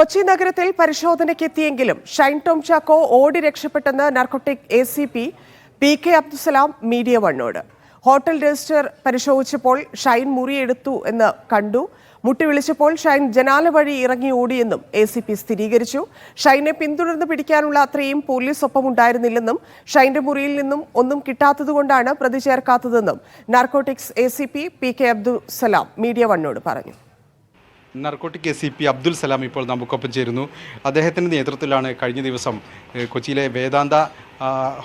കൊച്ചി നഗരത്തിൽ പരിശോധനയ്ക്കെത്തിയെങ്കിലും ഷൈൻ ടോം ചാക്കോ ഓടി രക്ഷപ്പെട്ടെന്ന് narcotic ACP PK Abdussalam media വണ്ണോട്. ഹോട്ടൽ രജിസ്റ്റർ പരിശോധിച്ചപ്പോൾ ഷൈൻ മുറിയെടുത്തു എന്ന് കണ്ടു. മുട്ടി വിളിച്ചപ്പോൾ ഷൈൻ ജനാല വഴി ഇറങ്ങി ഓടിയെന്നും ACP സ്ഥിരീകരിച്ചു. ഷൈനെ പിന്തുടർന്ന് പിടിക്കാനുള്ള അത്രയും പോലീസ് ഒപ്പമുണ്ടായിരുന്നില്ലെന്നും ഷൈന്റെ മുറിയിൽ നിന്നും ഒന്നും കിട്ടാത്തതുകൊണ്ടാണ് പ്രതി ചേർക്കാത്തതെന്നും narcotics ACP PK Abdussalam media വണ്ണോട് പറഞ്ഞു. നാർക്കോട്ടിക് ACP അബ്ദുൽ സലാം ഇപ്പോൾ നമുക്കൊപ്പം ചേരുന്നു. അദ്ദേഹത്തിൻ്റെ നേതൃത്വത്തിലാണ് കഴിഞ്ഞ ദിവസം കൊച്ചിയിലെ വേദാന്ത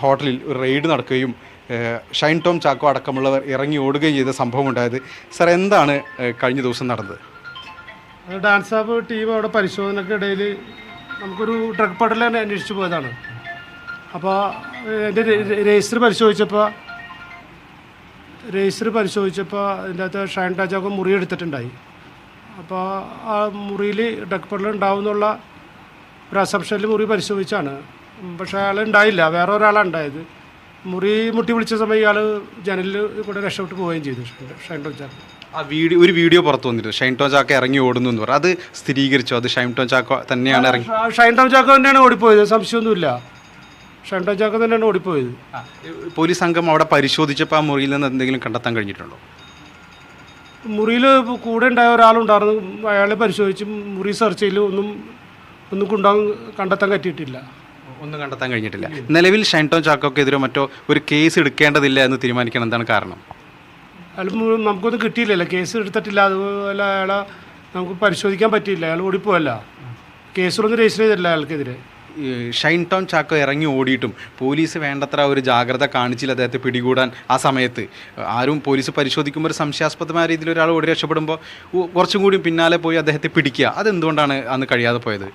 ഹോട്ടലിൽ ഒരു റെയ്ഡ് നടക്കുകയും ഷൈൻ ടോം ചാക്കോ അടക്കമുള്ളവർ ഇറങ്ങി ഓടുകയും ചെയ്ത സംഭവം ഉണ്ടായത്. സാർ, എന്താണ് കഴിഞ്ഞ ദിവസം നടന്നത്? ഡാൻസ് ആപ്പ് ടീം അവിടെ പരിശോധനയ്ക്കിടയിൽ നമുക്കൊരു ഡ്രഗ് പടൽ അന്വേഷിച്ച് പോയതാണ്. അപ്പോൾ എൻ്റെ രജിസ്റ്റർ പരിശോധിച്ചപ്പോൾ അതിൻ്റെ അകത്ത് ഷൈൻ ടോം ചാക്കോ മുറി എടുത്തിട്ടുണ്ടായി. അപ്പോൾ ആ മുറിയിൽ ഡ്രഗ് പടൽ ഉണ്ടാവും എന്നുള്ള ഒരു അസംഷനിൽ മുറി പരിശോധിച്ചാണ്. പക്ഷേ അയാൾ ഉണ്ടായില്ല, വേറെ ഒരാളാണ് ഉണ്ടായത്. മുറി മുട്ടി വിളിച്ച സമയം ഇയാൾ ജനലിൽ കൂടെ രക്ഷപ്പെട്ട് പോവുകയും ചെയ്തു ഷൈൻ ടോം ചാക്കോ. ഒരു വീഡിയോ പുറത്തു വന്നിരുന്നു, ഷൈൻ ടോം ചാക്കോ ഇറങ്ങി ഓടുന്നു എന്ന് പറഞ്ഞു. അത് സ്ഥിരീകരിച്ചോ? അത് ഷൈൻ ടോം ചാക്കോ തന്നെയാണ് ഇറങ്ങി? ഷൈൻ ടോം ചാക്കോ തന്നെയാണ് ഓടിപ്പോയത്, സംശയമൊന്നുമില്ല. ഷൈൻ ടോം ചാക്കോ തന്നെയാണ് ഓടിപ്പോയത്. പോലീസ് സംഘം അവിടെ പരിശോധിച്ചപ്പോൾ ആ മുറിയിൽ നിന്ന് എന്തെങ്കിലും കണ്ടെത്താൻ കഴിഞ്ഞിട്ടുണ്ടോ? മുറിയിൽ കൂടെ ഉണ്ടായ ഒരാളുണ്ടായിരുന്നു, അയാളെ പരിശോധിച്ച് മുറി സെർച്ച് ചെയ്യൽ ഒന്നും കണ്ടെത്താൻ പറ്റിയിട്ടില്ല. ഒന്നും കണ്ടെത്താൻ കഴിഞ്ഞിട്ടില്ല. നിലവിൽ ഷൈൻ ടോം ചാക്കോക്കെതിരെ മറ്റോ ഒരു കേസ് എടുക്കേണ്ടതില്ല എന്ന് തീരുമാനിക്കണം. എന്താണ് കാരണം? അയാൾ നമുക്കൊന്നും കിട്ടിയില്ലല്ലോ, കേസ് എടുത്തിട്ടില്ല. അതുപോലെ അയാളെ നമുക്ക് പരിശോധിക്കാൻ പറ്റിയില്ല, അയാൾ ഓടിപ്പോയല്ല. കേസുകളൊന്നും രജിസ്റ്റർ ചെയ്തിട്ടില്ല അയാൾക്കെതിരെ. ഷൈൻ ടോം ചാക്കോ ഇറങ്ങി ഓടിയിട്ടും പോലീസ് വേണ്ടത്ര ഒരു ജാഗ്രത കാണിച്ചില്ല അദ്ദേഹത്തെ പിടികൂടാൻ. ആ സമയത്ത് ആരും പോലീസ് പരിശോധിക്കുമ്പോൾ ഒരു സംശയാസ്പദമായ രീതിയിൽ ഒരാൾ ഓടി രക്ഷപ്പെടുമ്പോൾ കുറച്ചും കൂടി പിന്നാലെ പോയി അദ്ദേഹത്തെ പിടിക്കുക, അതെന്തുകൊണ്ടാണ് അന്ന് കഴിയാതെ പോയത്?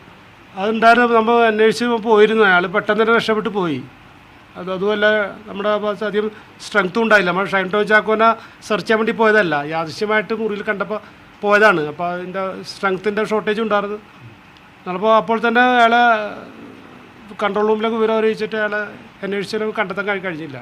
അതുണ്ടായിരുന്നു, നമ്മൾ അന്വേഷിച്ച് പോയിരുന്നു. അയാൾ പെട്ടെന്ന് തന്നെ രക്ഷപ്പെട്ട് പോയി. അതുമല്ല, നമ്മുടെ അധികം സ്ട്രെങ്ത്തും ഉണ്ടായില്ല. നമ്മൾ ഷൈൻ ടോം ചാക്കോനെ സെർച്ച് ചെയ്യാൻ വേണ്ടി പോയതല്ല, യാദൃശ്യമായിട്ട് മുറിയിൽ കണ്ടപ്പോൾ പോയതാണ്. അപ്പോൾ അതിൻ്റെ സ്ട്രെങ്ത്തിൻ്റെ ഷോർട്ടേജ് ഉണ്ടായിരുന്നു. നമ്മളപ്പോൾ അപ്പോൾ തന്നെ അയാളെ കൺട്രോൾ റൂമിലേക്ക് വിവരം അറിയിച്ചിട്ട് അയാളെ അന്വേഷിച്ചാൽ കണ്ടെത്താൻ കഴിഞ്ഞില്ല.